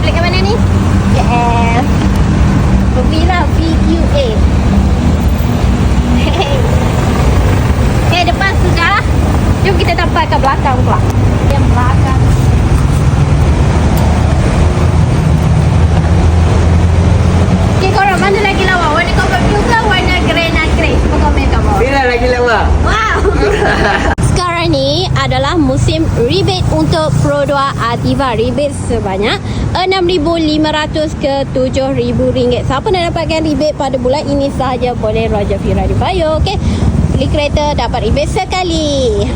Klik ke mana ni? KL Pembira VQA. Okay, depan sudah. Jom kita sampai ke belakang pula. Yang belakang. Okay, korang mana lagi lawa? Warna cobalt blue ke warna granite grey? Cuba komen kat bawah. Bila lagi lawa? Wow. Sekarang ni adalah musim rebate untuk Pro 2 Ativa. Rebate sebanyak RM6,500 ke RM7,000. Siapa nak dapatkan rebate pada bulan ini sahaja boleh Roger Fira di bio. Okay, beli kereta dapat rebate sekali.